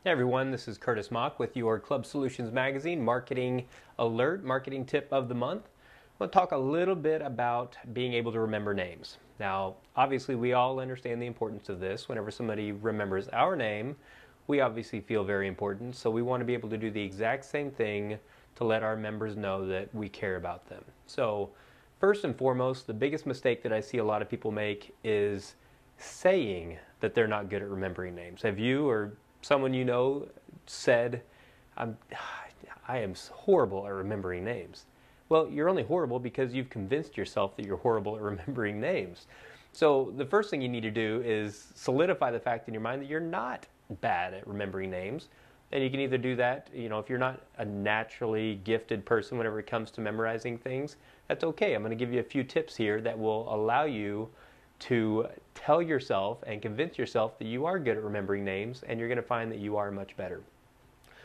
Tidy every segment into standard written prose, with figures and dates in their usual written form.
Hey everyone, this is Curtis Mock with your Club Solutions Magazine Marketing Alert, Marketing Tip of the Month. I want to talk a little bit about being able to remember names. Now, obviously we all understand the importance of this. Whenever somebody remembers our name, we obviously feel very important, so we want to be able to do the exact same thing to let our members know that we care about them. So, first and foremost, the biggest mistake that I see a lot of people make is saying that they're not good at remembering names. Have you or someone you know said, I'm, I am horrible at remembering names? Well, you're only horrible because you've convinced yourself that you're horrible at remembering names. So the first thing you need to do is solidify the fact in your mind that you're not bad at remembering names. And you can either do that, if you're not a naturally gifted person whenever it comes to memorizing things, that's okay. I'm going to give you a few tips here that will allow you to tell yourself and convince yourself that you are good at remembering names, and you're going to find that you are much better.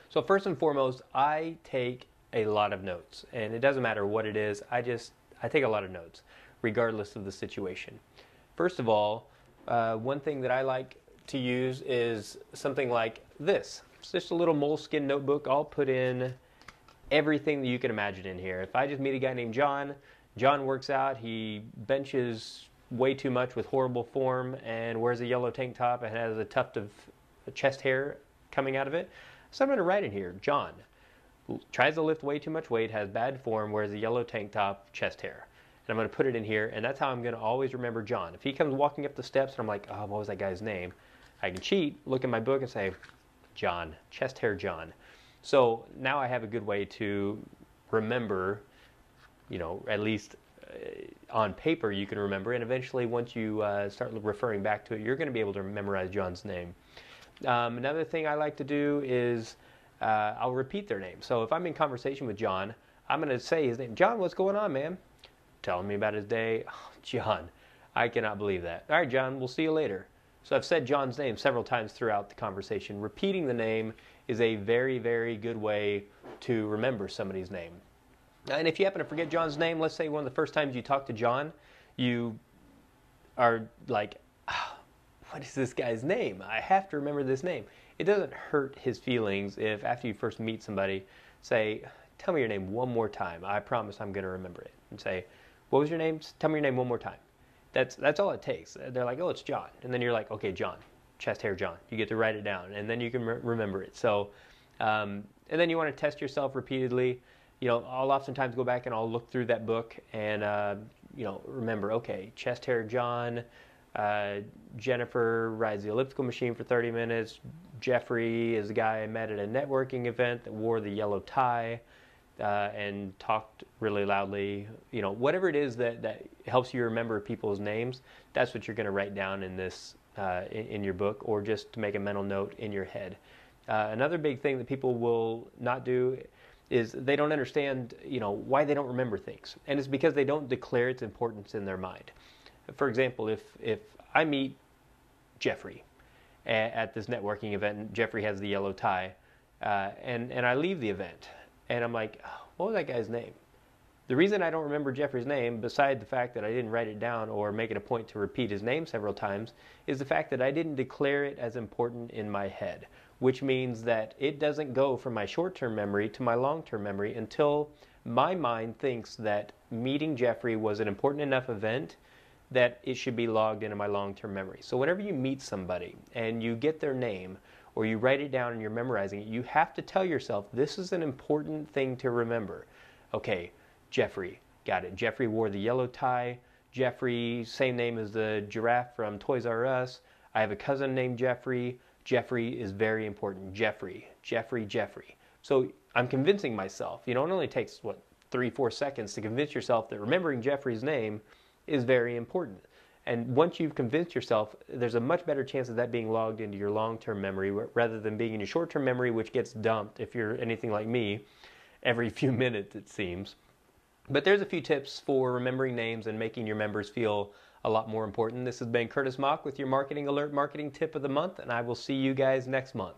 So first and foremost, I take a lot of notes, and it doesn't matter what it is. I take a lot of notes regardless of the situation. First of all, one thing that I like to use is something like this. It's just a little Moleskine notebook. I'll put in everything that you can imagine in here. If I just meet a guy named John, John works out, he benches way too much with horrible form and wears a yellow tank top and has a tuft of chest hair coming out of it. So I'm going to write in here, John tries to lift way too much weight, has bad form, wears a yellow tank top, chest hair. And I'm going to put it in here, and that's how I'm going to always remember John. If he comes walking up the steps and I'm like, oh, what was that guy's name? I can cheat, look in my book and say, John, chest hair John. So now I have a good way to remember, at least on paper you can remember, and eventually once you start referring back to it, you're going to be able to memorize John's name. Another thing I like to do is I'll repeat their name. So if I'm in conversation with John, I'm going to say his name. John, what's going on, man? Telling me about his day. Oh, John, I cannot believe that. All right, John, we'll see you later. So I've said John's name several times throughout the conversation. Repeating the name is a very, very good way to remember somebody's name. And if you happen to forget John's name, let's say one of the first times you talk to John, you are like, oh, what is this guy's name? I have to remember this name. It doesn't hurt his feelings if after you first meet somebody, say, tell me your name one more time. I promise I'm going to remember it. And say, what was your name? Tell me your name one more time. That's all it takes. They're like, oh, it's John. And then you're like, okay, John, chest hair John. You get to write it down, and then you can remember it. So, and then you want to test yourself repeatedly. I'll oftentimes go back and I'll look through that book and, remember, okay, chest hair John, Jennifer rides the elliptical machine for 30 minutes. Jeffrey is a guy I met at a networking event that wore the yellow tie and talked really loudly. Whatever it is that helps you remember people's names, that's what you're going to write down in this in your book, or just to make a mental note in your head. Another big thing that people will not do is they don't understand, why they don't remember things. And it's because they don't declare its importance in their mind. For example, if I meet Jeffrey at this networking event, and Jeffrey has the yellow tie, and I leave the event, and I'm like, oh, what was that guy's name? The reason I don't remember Jeffrey's name, beside the fact that I didn't write it down or make it a point to repeat his name several times, is the fact that I didn't declare it as important in my head, which means that it doesn't go from my short-term memory to my long-term memory until my mind thinks that meeting Jeffrey was an important enough event that it should be logged into my long-term memory. So whenever you meet somebody and you get their name or you write it down and you're memorizing it, you have to tell yourself, this is an important thing to remember. Okay, Jeffrey, got it. Jeffrey wore the yellow tie. Jeffrey, same name as the giraffe from Toys R Us. I have a cousin named Jeffrey. Jeffrey is very important. Jeffrey, Jeffrey, Jeffrey. So I'm convincing myself. It only takes, 3-4 seconds to convince yourself that remembering Jeffrey's name is very important. And once you've convinced yourself, there's a much better chance of that being logged into your long-term memory rather than being in your short-term memory, which gets dumped, if you're anything like me, every few minutes it seems. But there's a few tips for remembering names and making your members feel a lot more important. This has been Curtis Mock with your Marketing Alert Marketing Tip of the Month, and I will see you guys next month.